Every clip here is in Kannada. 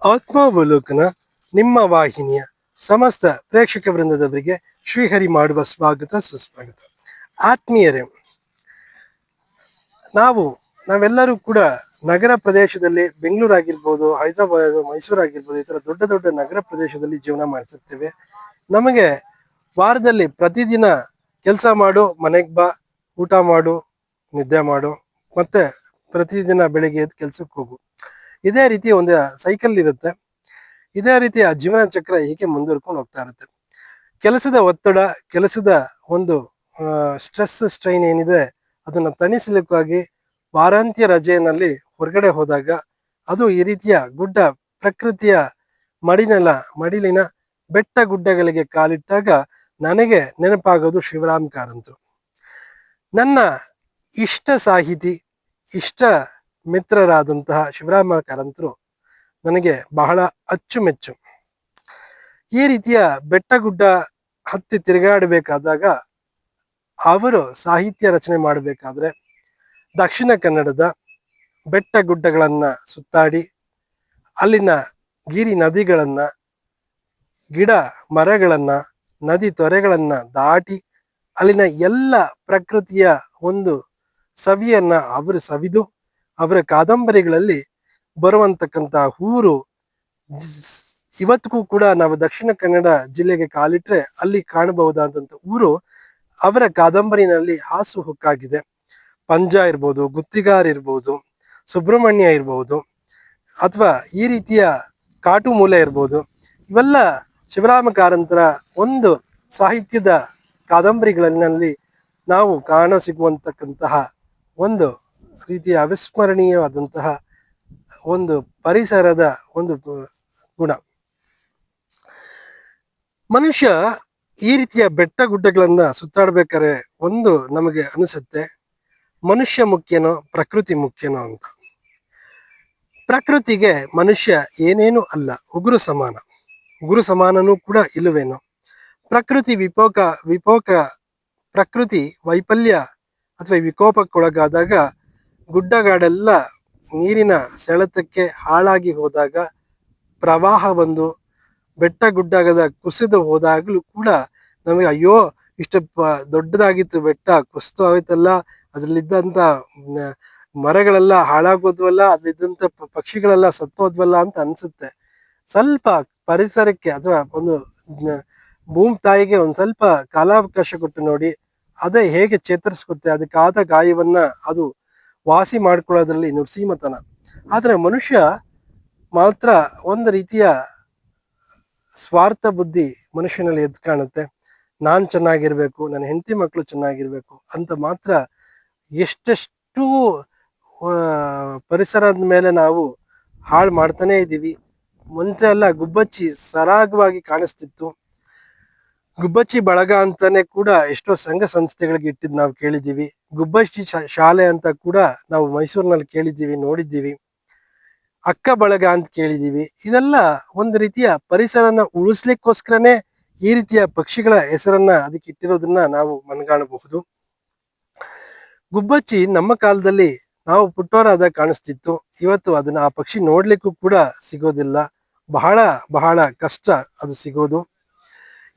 ಆತ್ಮಾವಲೋಕನ ನಿಮ್ಮ ವಾಹಿನಿಯ ಸಮಸ್ತ ಪ್ರೇಕ್ಷಕ ವೃಂದದವರಿಗೆ ಶ್ರೀಹರಿ ಮಾಡುವ ಸ್ವಾಗತ ಸುಸ್ವಾಗತ. ಆತ್ಮೀಯರೇ, ನಾವೆಲ್ಲರೂ ಕೂಡ ನಗರ ಪ್ರದೇಶದಲ್ಲಿ, ಬೆಂಗಳೂರು ಆಗಿರ್ಬೋದು, ಹೈದರಾಬಾದ್, ಮೈಸೂರು ಆಗಿರ್ಬೋದು, ಈ ಥರ ದೊಡ್ಡ ದೊಡ್ಡ ನಗರ ಪ್ರದೇಶದಲ್ಲಿ ಜೀವನ ಮಾಡ್ತಿರ್ತೇವೆ. ನಮಗೆ ವಾರದಲ್ಲಿ ಪ್ರತಿದಿನ ಕೆಲಸ ಮಾಡು, ಮನೆಗೆ ಬಾ, ಊಟ ಮಾಡು, ನಿದ್ದೆ ಮಾಡು, ಮತ್ತೆ ಪ್ರತಿದಿನ ಬೆಳಿಗ್ಗೆ ಎದ್ದು ಕೆಲ್ಸಕ್ಕೆ ಹೋಗು, ಇದೇ ರೀತಿ ಒಂದು ಸೈಕಲ್ ಇರುತ್ತೆ. ಇದೇ ರೀತಿ ಆ ಜೀವನ ಚಕ್ರ ಹೀಗೆ ಮುಂದುವರ್ಕೊಂಡು ಹೋಗ್ತಾ ಇರುತ್ತೆ. ಕೆಲಸದ ಒತ್ತಡ, ಕೆಲಸದ ಒಂದು ಸ್ಟ್ರೆಸ್ ಸ್ಟ್ರೈನ್ ಏನಿದೆ ಅದನ್ನ ತಣಿಸಲಿಕ್ಕಾಗಿ ವಾರಾಂತ್ಯ ರಜೆಯಲ್ಲಿ ಹೊರಗಡೆ ಹೋದಾಗ, ಅದು ಈ ರೀತಿಯ ಗುಡ್ಡ ಪ್ರಕೃತಿಯ ಮಡಿಲಿನ ಬೆಟ್ಟ ಗುಡ್ಡಗಳಿಗೆ ಕಾಲಿಟ್ಟಾಗ ನನಗೆ ನೆನಪಾಗೋದು ಶಿವರಾಮ್ ಕಾರಂತರು. ನನ್ನ ಇಷ್ಟ ಸಾಹಿತಿ, ಇಷ್ಟ ಮಿತ್ರರಾದಂತಹ ಶಿವರಾಮ ಕಾರಂತರು ನನಗೆ ಬಹಳ ಅಚ್ಚುಮೆಚ್ಚು. ಈ ರೀತಿಯ ಬೆಟ್ಟ ಗುಡ್ಡ ಹತ್ತಿ ತಿರುಗಾಡಬೇಕಾದಾಗ, ಅವರು ಸಾಹಿತ್ಯ ರಚನೆ ಮಾಡಬೇಕಾದ್ರೆ ದಕ್ಷಿಣ ಕನ್ನಡದ ಬೆಟ್ಟ ಗುಡ್ಡಗಳನ್ನ ಸುತ್ತಾಡಿ, ಅಲ್ಲಿನ ಗಿರಿ ನದಿಗಳನ್ನ, ಗಿಡ ಮರಗಳನ್ನ, ನದಿ ತೊರೆಗಳನ್ನ ದಾಟಿ, ಅಲ್ಲಿನ ಎಲ್ಲ ಪ್ರಕೃತಿಯ ಒಂದು ಸವಿಯನ್ನ ಅವರು ಸವಿದು, ಅವರ ಕಾದಂಬರಿಗಳಲ್ಲಿ ಬರುವಂತಕ್ಕಂಥ ಊರು ಇವತ್ತಿಗೂ ಕೂಡ ನಾವು ದಕ್ಷಿಣ ಕನ್ನಡ ಜಿಲ್ಲೆಗೆ ಕಾಲಿಟ್ರೆ ಅಲ್ಲಿ ಕಾಣಬಹುದಾದಂಥ ಊರು ಅವರ ಕಾದಂಬರಿನಲ್ಲಿ ಹಾಸು ಹೊಕ್ಕಾಗಿದೆ. ಪಂಜ ಇರ್ಬೋದು, ಗುತ್ತಿಗಾರ್ ಇರ್ಬೋದು, ಸುಬ್ರಹ್ಮಣ್ಯ ಇರ್ಬೋದು, ಅಥವಾ ಈ ರೀತಿಯ ಕಾಟು ಮೂಲೆ ಇರ್ಬೋದು, ಇವೆಲ್ಲ ಶಿವರಾಮ ಕಾರಂತರ ಒಂದು ಸಾಹಿತ್ಯದ ಕಾದಂಬರಿಗಳಲ್ಲಿ ನಾವು ಕಾಣಸಿಗುವಂತಕ್ಕಂತಹ ಒಂದು ರೀತಿಯ ಅವಿಸ್ಮರಣೀಯವಾದಂತಹ ಒಂದು ಪರಿಸರದ ಒಂದು ಗುಣ. ಮನುಷ್ಯ ಈ ರೀತಿಯ ಬೆಟ್ಟ ಗುಡ್ಡಗಳನ್ನ ಸುತ್ತಾಡ್ಬೇಕಾದ್ರೆ ಒಂದು ನಮಗೆ ಅನಿಸುತ್ತೆ, ಮನುಷ್ಯ ಮುಖ್ಯನೋ ಪ್ರಕೃತಿ ಮುಖ್ಯನೋ ಅಂತ. ಪ್ರಕೃತಿಗೆ ಮನುಷ್ಯ ಏನೇನು ಅಲ್ಲ, ಉಗುರು ಸಮಾನ. ಉಗುರು ಸಮಾನನೂ ಕೂಡ ಇಲ್ಲವೇನೋ. ಪ್ರಕೃತಿ ಪ್ರಕೃತಿ ವೈಫಲ್ಯ ಅಥವಾ ವಿಕೋಪಕ್ಕೊಳಗಾದಾಗ, ಗುಡ್ಡಗಾಡೆಲ್ಲ ನೀರಿನ ಸೆಳೆತಕ್ಕೆ ಹಾಳಾಗಿ ಹೋದಾಗ, ಪ್ರವಾಹ ಬಂದು ಬೆಟ್ಟ ಗುಡ್ಡಗದ ಕುಸಿದು ಹೋದಾಗಲೂ ಕೂಡ ನಮಗೆ ಅಯ್ಯೋ ಇಷ್ಟು ದೊಡ್ಡದಾಗಿತ್ತು ಬೆಟ್ಟ, ಕುಸಿದು ಹೋಯ್ತಲ್ಲ, ಅದ್ರಲ್ಲಿದ್ದಂಥ ಮರಗಳೆಲ್ಲ ಹಾಳಾಗೋದ್ವಲ್ಲ, ಅದ್ರಲ್ಲಿದ್ದಂಥ ಪಕ್ಷಿಗಳೆಲ್ಲ ಸತ್ತೋದ್ವಲ್ಲ ಅಂತ ಅನ್ಸುತ್ತೆ. ಸ್ವಲ್ಪ ಪರಿಸರಕ್ಕೆ ಅಥವಾ ಒಂದು ಭೂಮಿ ತಾಯಿಗೆ ಒಂದು ಸ್ವಲ್ಪ ಕಾಲಾವಕಾಶ ಕೊಟ್ಟು ನೋಡಿ, ಅದೇ ಹೇಗೆ ಚೇತರಿಸ್ಕೊತ್ತೆ, ಅದಕ್ಕಾದ ಗಾಯವನ್ನ ಅದು ವಾಸಿ ಮಾಡ್ಕೊಳ್ಳೋದ್ರಲ್ಲಿ ನುಡ್ಸೀಮತನ. ಆದ್ರೆ ಮನುಷ್ಯ ಮಾತ್ರ ಒಂದು ರೀತಿಯ ಸ್ವಾರ್ಥ ಬುದ್ಧಿ ಮನುಷ್ಯನಲ್ಲಿ ಎದ್ದು ಕಾಣುತ್ತೆ. ನಾನ್ ಚೆನ್ನಾಗಿರ್ಬೇಕು, ನನ್ನ ಹೆಂಡತಿ ಮಕ್ಕಳು ಚೆನ್ನಾಗಿರ್ಬೇಕು ಅಂತ ಮಾತ್ರ ಎಷ್ಟೆಷ್ಟು ಪರಿಸರದ ಮೇಲೆ ನಾವು ಹಾಳು ಮಾಡ್ತಾನೆ ಇದ್ದೀವಿ. ಮುಂಚೆ ಎಲ್ಲ ಗುಬ್ಬಚ್ಚಿ ಸರಾಗವಾಗಿ ಕಾಣಿಸ್ತಿತ್ತು. ಗುಬ್ಬಚ್ಚಿ ಬಳಗ ಅಂತಾನೆ ಕೂಡ ಎಷ್ಟೋ ಸಂಘ ಸಂಸ್ಥೆಗಳಿಗೆ ಇಟ್ಟಿದ್ ನಾವು ಕೇಳಿದ್ದೀವಿ. ಗುಬ್ಬಚ್ಚಿ ಶಾಲೆ ಅಂತ ಕೂಡ ನಾವು ಮೈಸೂರಿನಲ್ಲಿ ಕೇಳಿದ್ದೀವಿ, ನೋಡಿದ್ದೀವಿ. ಅಕ್ಕ ಬಳಗ ಅಂತ ಕೇಳಿದ್ದೀವಿ. ಇದೆಲ್ಲ ಒಂದು ರೀತಿಯ ಪರಿಸರನ ಉಳಿಸ್ಲಿಕ್ಕೋಸ್ಕರನೇ ಈ ರೀತಿಯ ಪಕ್ಷಿಗಳ ಹೆಸರನ್ನ ಅದಕ್ಕೆ ಇಟ್ಟಿರೋದನ್ನ ನಾವು ಮನಗಾಣಬಹುದು. ಗುಬ್ಬಚ್ಚಿ ನಮ್ಮ ಕಾಲದಲ್ಲಿ ನಾವು ಪುಟ್ಟವರಾದ ಕಾಣಿಸ್ತಿತ್ತು. ಇವತ್ತು ಅದನ್ನ ಆ ಪಕ್ಷಿ ನೋಡ್ಲಿಕ್ಕೂ ಕೂಡ ಸಿಗೋದಿಲ್ಲ. ಬಹಳ ಬಹಳ ಕಷ್ಟ ಅದು ಸಿಗೋದು.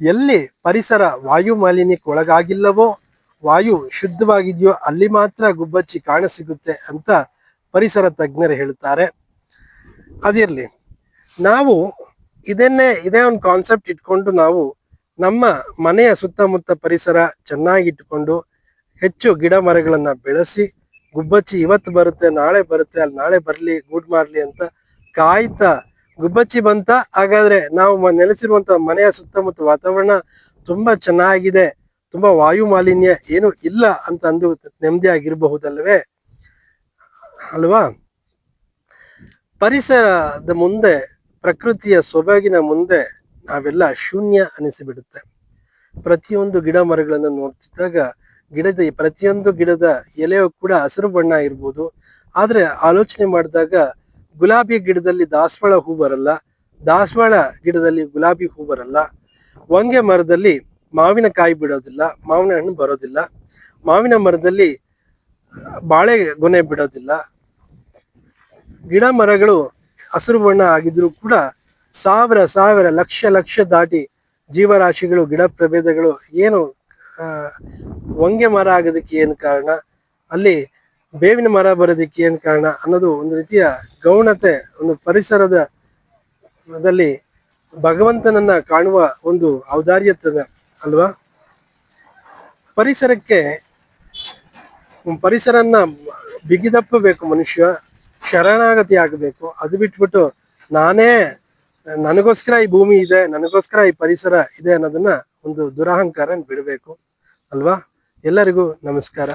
ಎಲ್ಲಿ ಪರಿಸರ ವಾಯು ಮಾಲಿನ್ಯಕ್ಕೆ ಒಳಗಾಗಿಲ್ಲವೋ, ವಾಯು ಶುದ್ಧವಾಗಿದೆಯೋ ಅಲ್ಲಿ ಮಾತ್ರ ಗುಬ್ಬಚ್ಚಿ ಕಾಣಸಿಗುತ್ತೆ ಅಂತ ಪರಿಸರ ತಜ್ಞರು ಹೇಳುತ್ತಾರೆ. ಅದಿರಲಿ, ನಾವು ಇದೇ ಒಂದು ಕಾನ್ಸೆಪ್ಟ್ ಇಟ್ಕೊಂಡು ನಾವು ನಮ್ಮ ಮನೆಯ ಸುತ್ತಮುತ್ತ ಪರಿಸರ ಚೆನ್ನಾಗಿಟ್ಟುಕೊಂಡು ಹೆಚ್ಚು ಗಿಡ ಮರಗಳನ್ನ ಬೆಳೆಸಿ, ಗುಬ್ಬಚ್ಚಿ ಇವತ್ತು ಬರುತ್ತೆ, ನಾಳೆ ಬರುತ್ತೆ, ಅಲ್ಲಿ ನಾಳೆ ಬರಲಿ, ಗೂಡ್ ಮಾರ್ಲಿ ಅಂತ ಕಾಯ್ತಾ, ಗುಬ್ಬಚ್ಚಿ ಬಂತ ಹಾಗಾದ್ರೆ ನಾವು ನೆಲೆಸಿರುವಂತ ಮನೆಯ ಸುತ್ತಮುತ್ತ ವಾತಾವರಣ ತುಂಬಾ ಚೆನ್ನಾಗಿದೆ, ತುಂಬಾ ವಾಯು ಮಾಲಿನ್ಯ ಏನು ಇಲ್ಲ ಅಂತ ಅಂದು ನೆಮ್ಮದಿಯಾಗಿರಬಹುದಲ್ವೇ ಅಲ್ವಾ? ಪರಿಸರದ ಮುಂದೆ, ಪ್ರಕೃತಿಯ ಸೊಬಗಿನ ಮುಂದೆ ನಾವೆಲ್ಲ ಶೂನ್ಯ ಅನಿಸಿಬಿಡುತ್ತೆ. ಪ್ರತಿಯೊಂದು ಗಿಡ ಮರಗಳನ್ನು ನೋಡ್ತಿದ್ದಾಗ ಪ್ರತಿಯೊಂದು ಗಿಡದ ಎಲೆಯೂ ಕೂಡ ಹಸಿರು ಬಣ್ಣ ಇರ್ಬೋದು. ಆದ್ರೆ ಆಲೋಚನೆ ಮಾಡಿದಾಗ ಗುಲಾಬಿ ಗಿಡದಲ್ಲಿ ದಾಸವಾಳ ಹೂ ಬರಲ್ಲ, ದಾಸವಾಳ ಗಿಡದಲ್ಲಿ ಗುಲಾಬಿ ಹೂ ಬರಲ್ಲ, ಹೊಂಗೆ ಮರದಲ್ಲಿ ಮಾವಿನಕಾಯಿ ಬಿಡೋದಿಲ್ಲ, ಮಾವಿನ ಹಣ್ಣು ಬರೋದಿಲ್ಲ, ಮಾವಿನ ಮರದಲ್ಲಿ ಬಾಳೆ ಗೊನೆ ಬಿಡೋದಿಲ್ಲ. ಗಿಡ ಮರಗಳು ಹಸಿರು ಬಣ್ಣ ಆಗಿದ್ರು ಕೂಡ ಸಾವಿರ ಸಾವಿರ ಲಕ್ಷ ಲಕ್ಷ ದಾಟಿ ಜೀವರಾಶಿಗಳು ಗಿಡ ಪ್ರಭೇದಗಳು ಏನು ಆ, ಹೊಂಗೆ ಮರ ಆಗೋದಕ್ಕೆ ಏನು ಕಾರಣ, ಅಲ್ಲಿ ಬೇವಿನ ಮರ ಬರೋದಕ್ಕೆ ಏನು ಕಾರಣ ಅನ್ನೋದು ಒಂದು ರೀತಿಯ ಗೌಣತೆ, ಒಂದು ಪರಿಸರದಲ್ಲಿ ಭಗವಂತನನ್ನ ಕಾಣುವ ಒಂದು ಔದಾರ್ಯತನ ಅಲ್ವಾ. ಪರಿಸರಕ್ಕೆ ಪರಿಸರನ್ನ ಬಿಗಿದಪ್ಪಬೇಕು ಮನುಷ್ಯ, ಶರಣಾಗತಿ ಆಗಬೇಕು. ಅದು ಬಿಟ್ಬಿಟ್ಟು ನನಗೋಸ್ಕರ ಈ ಭೂಮಿ ಇದೆ, ನನಗೋಸ್ಕರ ಈ ಪರಿಸರ ಇದೆ ಅನ್ನೋದನ್ನ ಒಂದು ದುರಹಂಕಾರ ಬಿಡಬೇಕು ಅಲ್ವಾ. ಎಲ್ಲರಿಗೂ ನಮಸ್ಕಾರ.